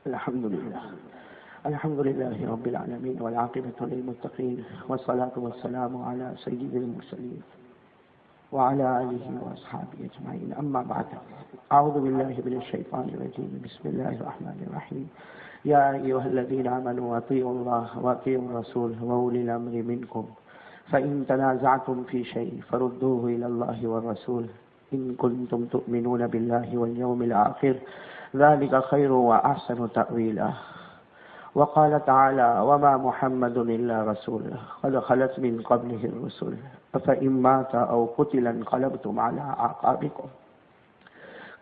الحمد لله رب العالمين والعاقبة للمتقين والصلاة والسلام على سيد المرسلين وعلى آله وأصحابه أجمعين أما بعد أعوذ بالله من الشيطان الرجيم بسم الله الرحمن الرحيم يا أيها الذين آمنوا أطيعوا الله وأطيعوا الرسول وأولي الأمر منكم فإن تنازعتم في شيء فردوه إلى الله والرسول إن كنتم تؤمنون بالله واليوم الآخر ذلك خير وأحسن تأويلا وقال تعالى وما محمد إلا رسول قد خلت من قبله الرسل أفإن مات أو قتل انقلبتم على أعقابكم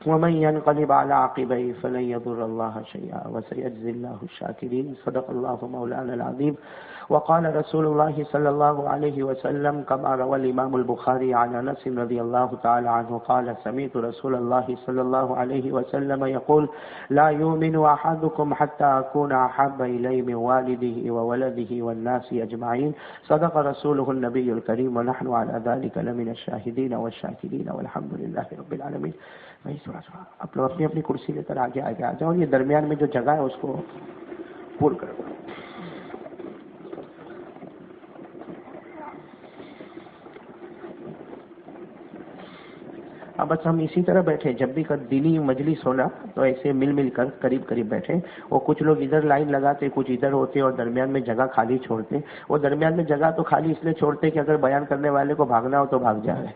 ومن ينقلب على عقبيه فلن يضر الله شيئا وسيجزي الله الشاكرين صدق الله مولانا العظيم وقال رسول الله صلى الله عليه وسلم كما روى الإمام البخاري عن أنس رضي الله تعالى عنه قال سمعت رسول الله صلى الله عليه وسلم يقول لا يؤمن أحدكم حتى أكون أحب إليه من والده وولده والناس أجمعين صدق رسوله النبي الكريم ونحن على ذلك لمن الشاهدين والشاكرين والحمد لله رب العالمين. آپ لوگ اپنی اپنی کرسی لے کر آگے آگے آ جاؤ اور یہ درمیان میں جو جگہ ہے اس کو پور کرو. اب بس ہم اسی طرح بیٹھے جب بھی دینی مجلس ہونا تو ایسے مل مل کر قریب قریب بیٹھے اور کچھ لوگ ادھر لائن لگاتے کچھ ادھر ہوتے اور درمیان میں جگہ خالی چھوڑتے. وہ درمیان میں جگہ تو خالی اس لیے چھوڑتے کہ اگر بیان کرنے والے کو بھاگنا ہو تو بھاگ جائے،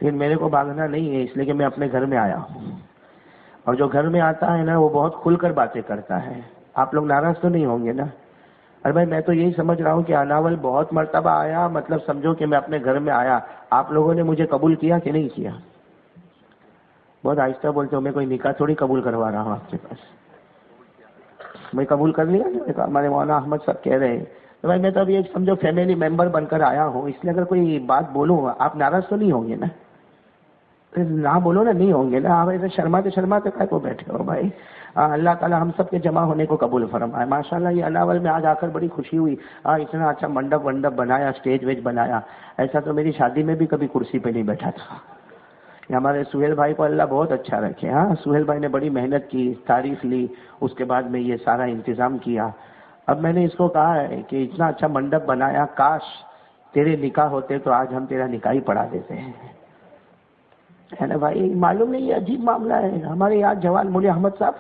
لیکن میرے کو بھاگنا نہیں ہے اس لیے کہ میں اپنے گھر میں آیا ہوں اور جو گھر میں آتا ہے نا وہ بہت کھل کر باتیں کرتا ہے. آپ لوگ ناراض تو نہیں ہوں گے نا؟ ارے بھائی میں تو یہی سمجھ رہا ہوں کہ اناول بہت مرتبہ آیا، مطلب سمجھو کہ میں اپنے گھر میں آیا. آپ لوگوں نے مجھے قبول کیا کہ نہیں کیا؟ بہت آہستہ بولتے ہو، میں کوئی نکاح تھوڑی قبول کروا رہا ہوں آپ کے پاس. میں قبول کر لیا. ہمارے مولانا احمد صاحب کہہ رہے ہیں تو بھائی میں تو ابھی ایک سمجھو فیملی ممبر بن کر آیا ہوں، اس لیے اگر کوئی بات بولوں آپ ناراض تو نہیں ہوں گے نا؟ نہ بولو نا، نہیں ہوں گے نا. آپ ایسے شرماتے شرماتے کہے کو بیٹھے ہو بھائی؟ اللہ تعالیٰ ہم سب کے جمع ہونے کو قبول فرمائے. ماشاءاللہ یہ اناول میں آج آ کر بڑی خوشی ہوئی. اتنا اچھا منڈپ ونڈپ بنایا، اسٹیج ویج بنایا. ایسا تو میری شادی میں بھی کبھی کرسی پہ نہیں بیٹھا تھا. ہمارے سہیل بھائی کو اللہ بہت اچھا رکھے. ہاں سہیل بھائی نے بڑی محنت کی، تعریف لی، اس کے بعد میں یہ سارا انتظام کیا. اب میں نے اس کو کہا ہے کہ اتنا اچھا منڈپ بنایا، کاش تیرے نکاح ہوتے تو آج ہم تیرا نکاح ہی پڑھا دیتے ہیں. ہے نا بھائی؟ معلوم نہیں یہ عجیب معاملہ ہے. ہمارے یہاں جوان مولوی احمد صاحب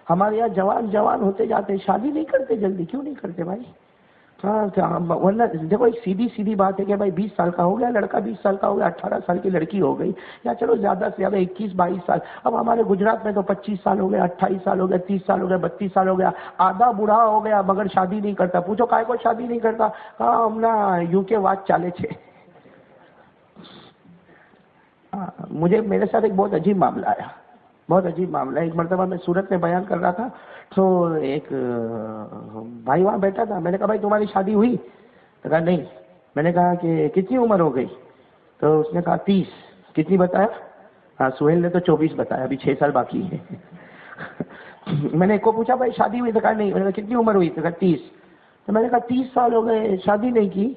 ہمارے یہاں جوان ہوتے جاتے، شادی نہیں کرتے جلدی. کیوں نہیں کرتے بھائی؟ ورنہ دیکھو ایک سیدھی بات ہے کہ بھائی 20 سال کا ہو گیا لڑکا، 20 سال کا ہو گیا، 18 سال کی لڑکی ہو گئی، یا چلو زیادہ سے زیادہ 21-22 سال. اب ہمارے گجرات میں تو 25 سال ہو گیا، 28 سال ہو گیا، 30 سال ہو گیا، 32 سال ہو گیا. آدھا بوڑھا ہو گیا مگر شادی نہیں کرتا. پوچھو کائے کو شادی نہیں کرتا؟ ہاں ہم نا UK વાત ચાલે છે. مجھے میرے ساتھ ایک بہت عجیب معاملہ آیا، بہت عجیب معاملہ. ایک مرتبہ میں سورت میں بیان کر رہا تھا تو ایک بھائی وہاں بیٹھا تھا. میں نے کہا بھائی تمہاری شادی ہوئی؟ تو کہا نہیں. میں نے کہا کہ کتنی عمر ہو گئی؟ تو اس نے کہا 30. کتنی بتایا؟ ہاں سہیل نے تو 24 بتایا، ابھی 6 سال باقی ہے. میں نے ایک کو پوچھا بھائی شادی ہوئی؟ تو کہا نہیں. میں نے کہا کتنی عمر ہوئی؟ تو کہا 30. تو میں نے کہا 30 سال ہو گئے شادی نہیں کی.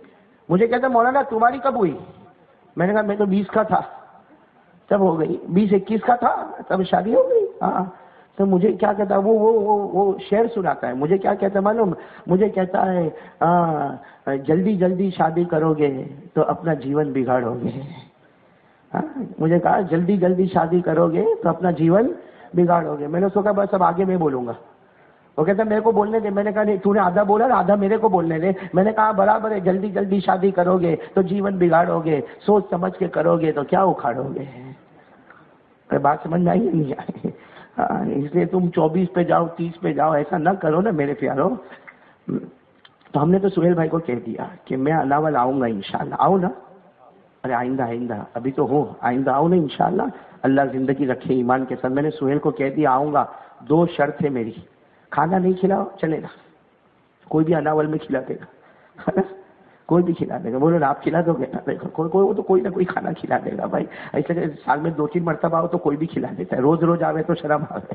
مجھے کہتا مولانا تمہاری کب ہوئی؟ میں نے کہا میں تو 20 کا تھا تب ہو گئی، 20-21 کا تھا تب شادی ہو گئی. ہاں تو مجھے کیا کہتا ہے وہ شعر سناتا ہے. مجھے کیا کہتا ہے معلوم؟ مجھے کہتا ہے جلدی جلدی شادی کرو گے تو اپنا جیون بگاڑو گے. مجھے کہا جلدی جلدی شادی کرو گے تو اپنا جیون بگاڑو گے. میں نے اس کو کہا بس اب آگے میں بولوں گا. وہ کہتا ہے میرے کو بولنے دے. میں نے کہا نہیں تو نے آدھا بولا نا، آدھا میرے کو بولنے دے. میں نے کہا برابر ہے، جلدی جلدی شادی کرو گے تو جیون بگاڑو گے، سوچ سمجھ کے کرو گے تو کیا اکھاڑو گے. بات سمجھ میں آئی نہیں آئی؟ اس لیے تم 24 پہ جاؤ، 30 پہ جاؤ، ایسا نہ کرو نا میرے پیارو. تو ہم نے تو سہیل بھائی کو کہہ دیا کہ میں اناول آؤں گا انشاءاللہ. آؤں نا؟ ارے آئندہ ابھی تو ہوں، آئندہ آؤں نا انشاءاللہ. اللہ زندگی رکھے ایمان کے ساتھ. میں نے سہیل کو کہہ دیا آؤں گا. 2 شرط ہے میری. کھانا نہیں کھلاؤ چلے گا، کوئی بھی اناول میں کھلا دے گا، کوئی بھی کھلا دے گا. بولو نا آپ کھلا دو گے نا؟ کوئی نہ کوئی کھانا کھلا دے گا بھائی. ایسے سال میں 2-3 مرتبہ آؤ تو کوئی بھی کھلا دیتا ہے، روز آوے تو شرم آوے.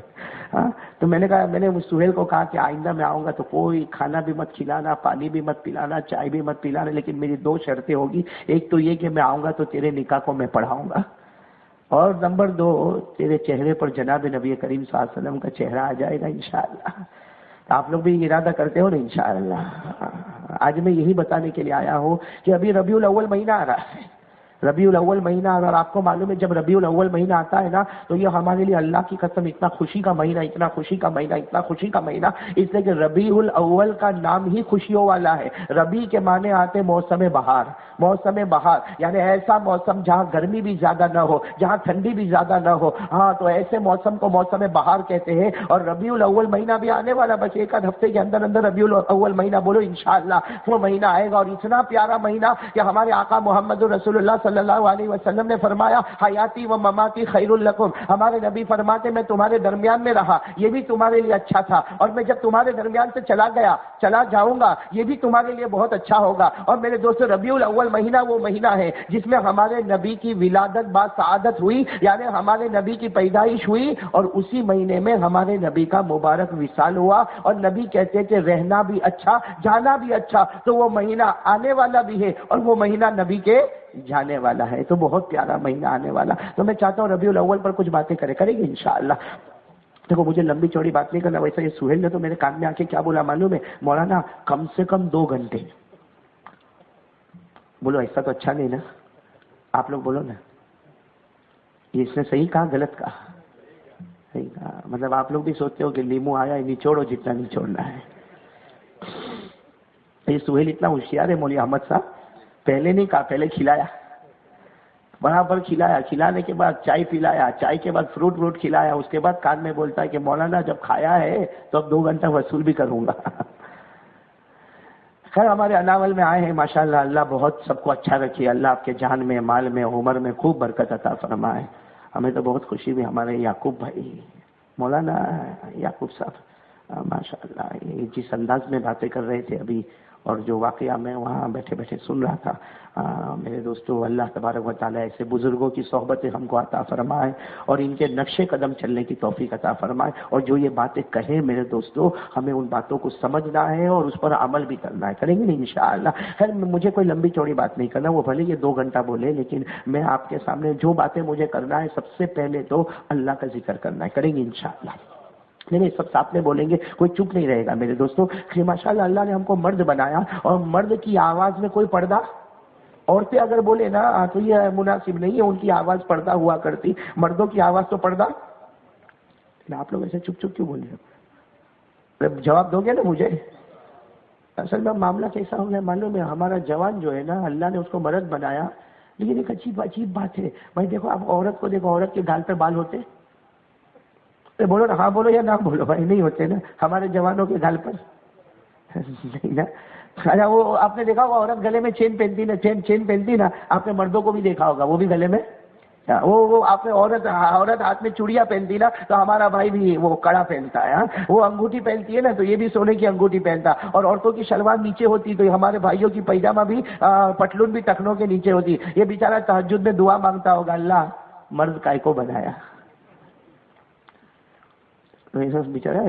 تو میں نے کہا، میں نے سہیل کو کہا کہ آئندہ میں آؤں گا تو کوئی کھانا بھی مت کھلانا، پانی بھی مت پلانا، چائے بھی مت پلانا، لیکن میری 2 شرطیں ہوگی. ایک تو یہ کہ میں آؤں گا تو تیرے نکاح کو میں پڑھاؤں گا. اور نمبر 2، تیرے چہرے پر جناب نبی کریم صلی اللہ علیہ وسلم کا چہرہ آ جائے گا انشاءاللہ۔ آپ لوگ بھی ارادہ کرتے ہو نا انشاءاللہ؟ آج میں یہی بتانے کے لیے آیا ہوں کہ ابھی ربیع الاول مہینہ آ رہا ہے، ربیع الاول مہینہ، اور آپ کو معلوم ہے جب ربیع الاول مہینہ آتا ہے نا تو یہ ہمارے لیے اللہ کی قسم اتنا خوشی کا مہینہ، اتنا خوشی کا مہینہ، اتنا خوشی کا مہینہ، اس لیے کہ ربیع الاول کا نام ہی خوشیوں والا ہے۔ ربیع کے معنی آتے موسم بہار، موسم بہار یعنی ایسا موسم جہاں گرمی بھی زیادہ نہ ہو، جہاں ٹھنڈی بھی زیادہ نہ ہو، ہاں تو ایسے موسم کو موسم بہار کہتے ہیں۔ اور ربیع الاول مہینہ بھی آنے والا، بس ایک آدھ ہفتے کے اندر اندر ربیع الاول مہینہ بولو انشاءاللہ وہ مہینہ آئے گا، اور اتنا پیارا مہینہ کہ ہمارے آقا محمد رسول اللہ صلی اللہ علیہ وسلم نے فرمایا حیاتی و مماتی خیر لکم، ہمارے نبی فرماتے میں تمہارے درمیان میں رہا یہ بھی تمہارے لیے اچھا تھا، اور میں جب تمہارے درمیان سے چلا جاؤں گا یہ بھی تمہارے لیے بہت اچھا ہوگا۔ اور میرے دوستو ربیع الاول مہینہ وہ مہینہ ہے جس میں ہمارے نبی کی ولادت با سعادت ہوئی، یعنی ہمارے نبی کی پیدائش ہوئی، اور اسی مہینے میں ہمارے نبی کا مبارک وصال ہوا۔ اور نبی کہتے کہ رہنا بھی اچھا جانا بھی اچھا، تو وہ مہینہ آنے والا بھی ہے اور وہ مہینہ نبی کے جانے والا ہے، تو بہت پیارا مہینہ آنے والا۔ تو میں چاہتا ہوں ربیع الاول پر کچھ باتیں کریں گے انشاءاللہ۔ دیکھو مجھے لمبی چوڑی بات نہیں کرنا، ویسے یہ سہیل نے تو میرے کان میں آ کے کیا بولا معلوم ہے؟ مولانا کم سے کم 2 گھنٹے۔ بولو ایسا تو اچھا نہیں نا، آپ لوگ بولو نا، یہ اس نے صحیح کہا غلط کہا؟ صحیح کہا۔ مطلب آپ لوگ بھی سوچتے ہو کہ لیمو آیا ہے نچوڑو جتنا نچوڑنا ہے۔ یہ سہیل اتنا ہوشیار ہے مولوی احمد صاحب، پہلے نہیں کہا، پہلے کھلایا، برابر کھلایا، کھلانے کے بعد چائے پلایا، چائے کے بعد فروٹ کھلایا، اس کے بعد کان میں بولتا ہے کہ مولانا جب کھایا ہے تو اب 2 گھنٹہ وصول بھی کروں گا۔ خیر ہمارے اناول میں آئے ہیں ماشاءاللہ، اللہ بہت سب کو اچھا رکھے، اللہ آپ کے جان میں مال میں عمر میں خوب برکت عطا فرمائے۔ ہمیں تو بہت خوشی ہوئی، ہمارے یعقوب بھائی مولانا یعقوب صاحب ماشاءاللہ یہ جس انداز میں باتیں کر رہے تھے ابھی، اور جو واقعہ میں وہاں بیٹھے بیٹھے سن رہا تھا، میرے دوستو اللہ تبارک و تعالیٰ ایسے بزرگوں کی صحبتیں ہم کو عطا فرمائے اور ان کے نقش قدم چلنے کی توفیق عطا فرمائے، اور جو یہ باتیں کہیں میرے دوستو ہمیں ان باتوں کو سمجھنا ہے اور اس پر عمل بھی کرنا ہے، کریں گے نا انشاءاللہ۔ خیر مجھے کوئی لمبی چوڑی بات نہیں کرنا، وہ بھلے یہ 2 گھنٹہ بولے، لیکن میں آپ کے سامنے جو باتیں مجھے کرنا ہے سب سے پہلے تو اللہ کا ذکر کرنا ہے، کریں گے انشاءاللہ۔ نہیں سب ساتھ میں بولیں گے، کوئی چپ نہیں رہے گا میرے دوستو۔ کہ ماشاءاللہ اللہ نے ہم کو مرد بنایا، اور مرد کی آواز میں کوئی پردہ، عورتیں اگر بولے نا تو یہ مناسب نہیں ہے، ان کی آواز پردہ ہوا کرتی، مردوں کی آواز تو پردہ۔ آپ لوگ ایسے چپ چپ کیوں بول رہے ہو؟ جواب دو گے نا مجھے؟ اصل میں معاملہ کیسا ہو گیا معلوم ہے، ہمارا جوان جو ہے نا اللہ نے اس کو مرد بنایا، لیکن ایک عجیب بات ہے بھائی، دیکھو آپ عورت کو دیکھو، عورت کے گال پہ بال ہوتے، بولو نا، ہاں بولو یا نہ بولو بھائی، نہیں ہوتے نا ہمارے جوانوں کے گال پر، نہیں نا۔ اچھا وہ آپ نے دیکھا ہوگا عورت گلے میں چین پہنتی نا، چین پہنتی نا، آپ نے مردوں کو بھی دیکھا ہوگا وہ بھی گلے میں، وہ آپ نے عورت ہاتھ میں چوڑیاں پہنتی نا تو ہمارا بھائی بھی وہ کڑا پہنتا ہے، وہ انگوٹھی پہنتی ہے نا تو یہ بھی سونے کی انگوٹھی پہنتا، اور عورتوں کی شلوار نیچے ہوتی تو ہمارے بھائیوں کی پیجامہ بھی پٹلون بھی ٹخنوں کے نیچے ہوتی۔ یہ بیچارہ تہجد میں دعا مانگتا ہوگا اللہ مرد کائے کو بنایا؟ بیچارہ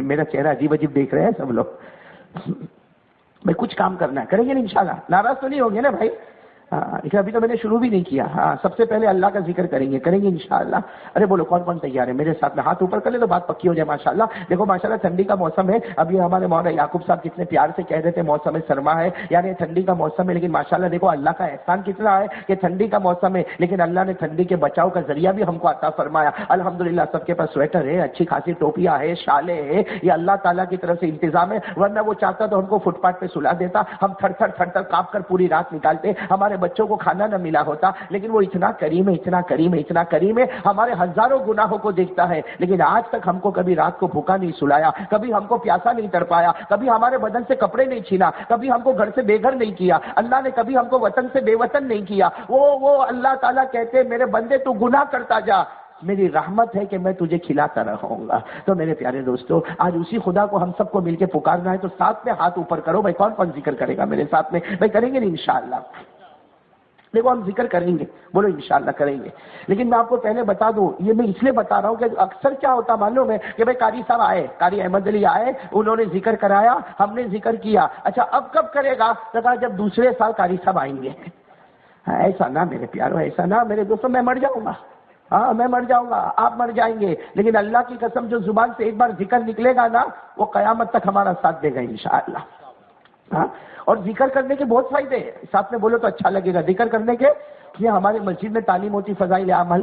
میرا چہرہ عجیب دیکھ رہے ہیں سب لوگ۔ میں کچھ کام کرنا ہے، کریں گے نا انشاءاللہ، ناراض تو نہیں ہوں گے نا بھائی؟ ابھی تو میں نے شروع بھی نہیں کیا، سب سے پہلے اللہ کا ذکر کریں گے انشاءاللہ۔ ارے بولو کون کون تیار ہے میرے ساتھ میں؟ ہاتھ اوپر کر لے تو بات پکی ہو جائے ماشاءاللہ۔ دیکھو ماشاءاللہ ٹھنڈی کا موسم ہے، ابھی ہمارے مولانا یعقوب صاحب کتنے پیار سے کہہ رہے تھے موسم سرما ہے، یعنی ٹھنڈی کا موسم ہے، لیکن ماشاءاللہ دیکھو اللہ کا احسان کتنا ہے کہ ٹھنڈی کا موسم ہے لیکن اللہ نے ٹھنڈی کے بچاؤ کا ذریعہ بھی ہم کو عطا فرمایا۔ الحمدللہ سب کے پاس سویٹر ہے، اچھی خاصی ٹوپیاں ہے، شالیں ہے، یہ اللہ تعالیٰ کی طرف سے انتظام ہے، ورنہ وہ چاہتا تو ہم کو فٹ پاتھ پہ سلا دیتا، ہم تھر تھر کانپ کر پوری رات نکالتے، ہمارے بچوں کو کھانا نہ ملا ہوتا، لیکن وہ اتنا کریم ہے، اتنا کریم ہے، اتنا کریم ہے، ہمارے ہزاروں گناہوں کو دیکھتا ہے لیکن آج تک ہم کو کبھی رات کو بھوکا نہیں سلایا، کبھی ہم کو پیاسا نہیں تڑپایا، کبھی ہمارے بدن سے کپڑے نہیں چھینا، کبھی ہم کو گھر سے بے گھر نہیں کیا، اللہ نے کبھی ہم کو وطن سے بے وطن نہیں کیا۔ وہ اللہ تعالیٰ کہتے میرے بندے تو گناہ کرتا جا، میری رحمت ہے کہ میں تجھے کھلاتا رہوں گا۔ تو میرے پیارے دوستو آج اسی خدا کو ہم سب کو مل کے پکارنا ہے، تو ساتھ میں ہاتھ اوپر کرو بھائی، کون کون ذکر کرے گا میرے ساتھ میں؟ بھائی کریں گے نا انشاءاللہ؟ دیکھو ہم ذکر کریں گے، بولو انشاءاللہ کریں گے، لیکن میں آپ کو پہلے بتا دوں، یہ میں اس لیے بتا رہا ہوں کہ اکثر کیا ہوتا معلوم ہے کہ بھائی قاری صاحب آئے، قاری احمد علی آئے، انہوں نے ذکر کرایا، ہم نے ذکر کیا، اچھا اب کب کرے گا؟ تو کہا جب دوسرے سال قاری صاحب آئیں گے۔ ایسا نہ میرے پیارو، ایسا نہ میرے دوستوں، میں مر جاؤں گا، ہاں میں مر جاؤں گا، آپ مر جائیں گے، لیکن اللہ کی قسم جو زبان سے ایک بار ذکر نکلے گا نا وہ قیامت تک ہمارا ساتھ دے گا انشاءاللہ۔ ہاں، اور ذکر کرنے کے بہت فائدے ہیں، ساتھ میں بولو تو اچھا لگے گا۔ ذکر کرنے کے یہ ہماری مسجد میں تعلیم ہوتی فضائل اعمال،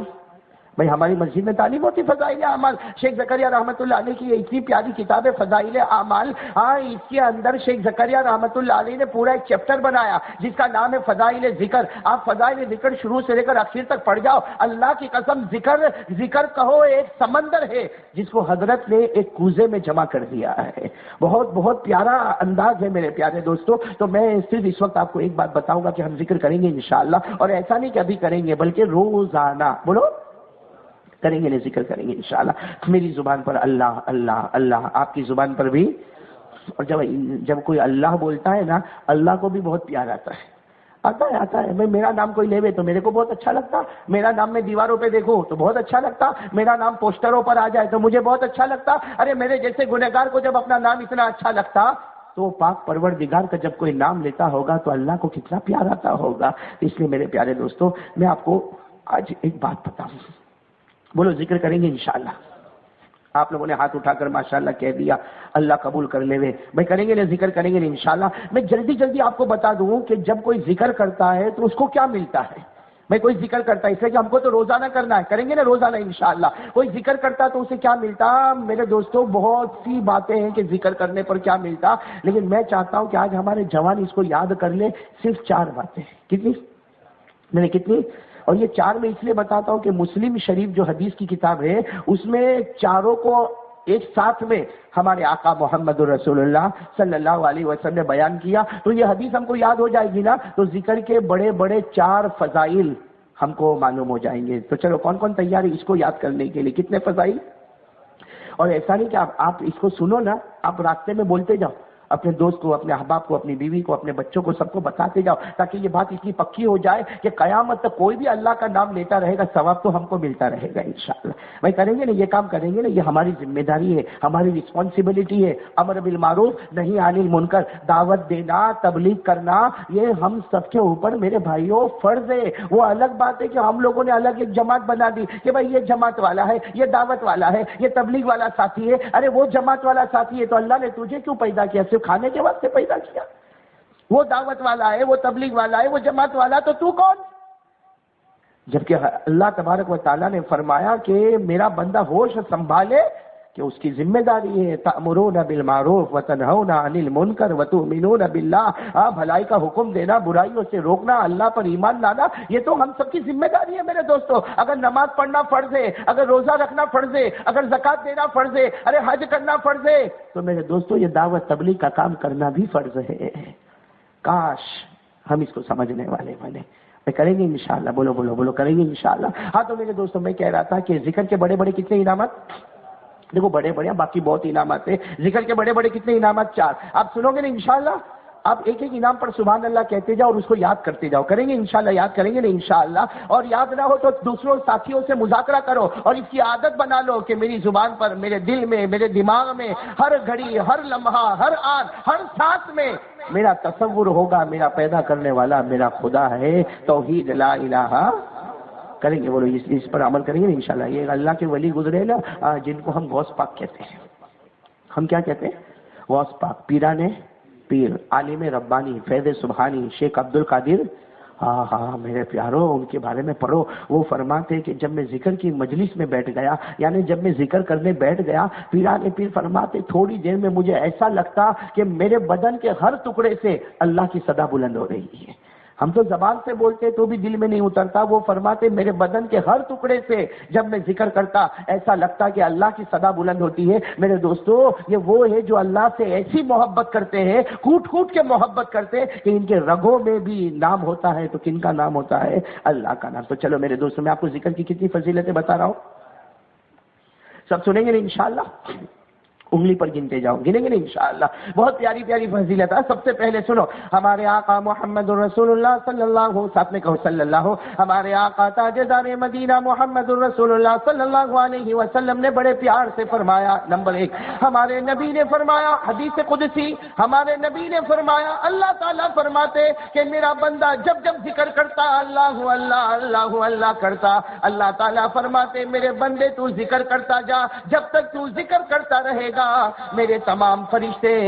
بھائی ہماری مسجد میں تعلیم ہوتی فضائل اعمال۔ شیخ زکریا رحمۃ اللہ علیہ کی یہ اتنی پیاری کتاب ہے فضائل اعمال، ہاں اس کے اندر شیخ زکریا رحمۃ اللہ علیہ نے پورا ایک چیپٹر بنایا جس کا نام ہے فضائل ذکر۔ آپ فضائل ذکر شروع سے لے کر آخر تک پڑھ جاؤ، اللہ کی قسم ذکر کہو ایک سمندر ہے جس کو حضرت نے ایک کوزے میں جمع کر دیا ہے۔ بہت بہت پیارا انداز ہے میرے پیارے دوستو۔ تو میں صرف اس وقت آپ کو ایک بات بتاؤں گا کہ ہم ذکر کریں گے انشاءاللہ، اور ایسا نہیں کہ ابھی کریں گے بلکہ روزانہ، بولو کریں گے، نہیں ذکر کریں گے انشاءاللہ۔ میری زبان پر اللہ اللہ اللہ، آپ کی زبان پر بھی، اور جب کوئی اللہ بولتا ہے نا اللہ کو بھی بہت پیار آتا ہے۔ میں میرا نام کوئی لے تو میرے کو بہت اچھا لگتا، میرا نام میں دیواروں پہ دیکھوں تو بہت اچھا لگتا، میرا نام پوسٹروں پر آ جائے تو مجھے بہت اچھا لگتا۔ ارے میرے جیسے گنہگار کو جب اپنا نام اتنا اچھا لگتا تو پاک پروردگار کا جب کوئی نام لیتا ہوگا تو اللہ کو کتنا پیار آتا ہوگا۔ اس لیے میرے پیارے دوستو میں آپ کو آج ایک بات بتاؤں، بولو ذکر کریں گے انشاءاللہ۔ آپ لوگوں نے ہاتھ اٹھا کر ماشاءاللہ کہہ دیا، اللہ قبول کر لے وے بھائی، کریں گے نا ذکر کریں گے نا انشاءاللہ۔ میں جلدی آپ کو بتا دوں کہ جب کوئی ذکر کرتا ہے تو اس کو کیا ملتا ہے۔ میں کوئی ذکر کرتا ہے اس لیے کہ ہم کو تو روزانہ کرنا ہے، کریں گے نا روزانہ انشاءاللہ۔ کوئی ذکر کرتا تو اسے کیا ملتا؟ میرے دوستو بہت سی باتیں ہیں کہ ذکر کرنے پر کیا ملتا، لیکن میں چاہتا ہوں کہ آج ہمارے جوان اس کو یاد کر لے، صرف 4 باتیں۔ کتنی؟ میں نے کتنی؟ اور یہ 4 میں اس لیے بتاتا ہوں کہ مسلم شریف جو حدیث کی کتاب ہے اس میں چاروں کو ایک ساتھ میں ہمارے آقا محمد رسول اللہ صلی اللہ علیہ وسلم نے بیان کیا، تو یہ حدیث ہم کو یاد ہو جائے گی نا، تو ذکر کے بڑے بڑے 4 فضائل ہم کو معلوم ہو جائیں گے۔ تو چلو کون کون تیار ہے اس کو یاد کرنے کے لیے؟ کتنے فضائل؟ اور ایسا نہیں کہ آپ اس کو سنو نا، آپ راستے میں بولتے جاؤ اپنے دوست کو، اپنے احباب کو، اپنی بیوی کو، اپنے بچوں کو، سب کو بتاتے جاؤ تاکہ یہ بات اتنی پکی ہو جائے کہ قیامت تک کوئی بھی اللہ کا نام لیتا رہے گا، ثواب تو ہم کو ملتا رہے گا انشاءاللہ۔ بھائی کریں گے نا یہ کام، کریں گے نا، یہ ہماری ذمہ داری ہے، ہماری رسپانسبلٹی ہے۔ امر بالمعروف نہی عن المنکر، دعوت دینا، تبلیغ کرنا، یہ ہم سب کے اوپر میرے بھائیوں فرض ہے۔ وہ الگ بات ہے کہ ہم لوگوں نے الگ ایک جماعت بنا دی کہ بھائی یہ جماعت والا ہے، یہ دعوت والا ہے، یہ تبلیغ والا ساتھی ہے۔ ارے وہ جماعت والا ساتھی ہے تو اللہ نے تجھے کیوں پیدا کیا؟ صرف کھانے کے واسطے پیدا کیا؟ وہ دعوت والا ہے، وہ تبلیغ والا ہے، وہ جماعت والا، تو کون؟ جبکہ اللہ تبارک و تعالیٰ نے فرمایا کہ میرا بندہ ہوش سنبھالے کہ اس کی ذمہ داری ہے، تأمرون بالمعروف وتنہون عن المنکر وتؤمنون باللہ، بھلائی کا حکم دینا، برائیوں سے روکنا، اللہ پر ایمان لانا، یہ تو ہم سب کی ذمہ داری ہے میرے دوستو۔ اگر نماز پڑھنا فرض ہے، اگر روزہ رکھنا فرض ہے، اگر زکوٰۃ دینا فرض ہے، ارے حج کرنا فرض ہے، تو میرے دوستو یہ دعوت تبلیغ کا کام کرنا بھی فرض ہے۔ کاش ہم اس کو سمجھنے والے بنے۔ کریں گے انشاءاللہ، بولو بولو بولو، کریں گے انشاءاللہ۔ ہاں تو میرے دوستو میں کہہ رہا تھا کہ ذکر کے بڑے بڑے کتنے انعامات، دیکھو بڑے بڑے، باقی بہت انعامات ہیں، ذکر کے بڑے بڑے کتنے انعامات؟ 4۔ آپ سنو گے نا انشاءاللہ، آپ ایک ایک انعام پر سبحان اللہ کہتے جاؤ اور اس کو یاد کرتے جاؤ۔ کریں گے انشاءاللہ، یاد کریں گے نا انشاءاللہ۔ اور یاد نہ ہو تو دوسروں ساتھیوں سے مذاکرہ کرو اور اس کی عادت بنا لو کہ میری زبان پر، میرے دل میں، میرے دماغ میں ہر گھڑی، ہر لمحہ، ہر آن، ہر سانس میں میرا تصور ہوگا میرا پیدا کرنے والا میرا خدا ہے، توحید لا الہ۔ کریں گے، بولو اس پر عمل کریں گے انشاءاللہ۔ یہ اللہ کے ولی گزرے نا جن کو ہم غوث پاک کہتے ہیں، ہم کیا کہتے ہیں؟ غوث پاک، پیرانے پیر، عالم ربانی، فیض سبحانی، شیخ عبد القادر۔ ہاں میرے پیارو، ان کے بارے میں پڑھو۔ وہ فرماتے کہ جب میں ذکر کی مجلس میں بیٹھ گیا، یعنی جب میں ذکر کرنے بیٹھ گیا، پیرانے پیر فرماتے تھوڑی دیر میں مجھے ایسا لگتا کہ میرے بدن کے ہر ٹکڑے سے اللہ کی صدا بلند ہو رہی ہے۔ ہم تو زبان سے بولتے تو بھی دل میں نہیں اترتا، وہ فرماتے میرے بدن کے ہر ٹکڑے سے جب میں ذکر کرتا ایسا لگتا کہ اللہ کی صدا بلند ہوتی ہے۔ میرے دوستو یہ وہ ہے جو اللہ سے ایسی محبت کرتے ہیں، کوٹ کوٹ کے محبت کرتے ہیں کہ ان کے رگوں میں بھی نام ہوتا ہے۔ تو کن کا نام ہوتا ہے؟ اللہ کا نام۔ تو چلو میرے دوستو، میں آپ کو ذکر کی کتنی فضیلتیں بتا رہا ہوں، سب سنیں گے انشاءاللہ۔ انگلی پر گنتے جاؤ، گنے گے انشاءاللہ. بہت پیاری پیاری فضیلت ہے. سب سے پہلے سنو، ہمارے آقا محمد الرسول اللہ صلی اللہ، ساتھ میں کہو صلی اللہ، ہمارے آقا تاجدار مدینہ محمد الرسول اللہ صلی اللہ علیہ وسلم نے بڑے پیار سے فرمایا. نمبر 1، ہمارے نبی نے فرمایا، حدیث قدسی، ہمارے نبی نے فرمایا، اللہ تعالیٰ فرماتے کہ میرا بندہ جب جب ذکر کرتا اللہ اللہ اللہ اللہ کرتا، اللہ تعالیٰ فرماتے میرے بندے تو ذکر کرتا جا، جب تک تو ذکر کرتا رہے گا میرے تمام فرشتے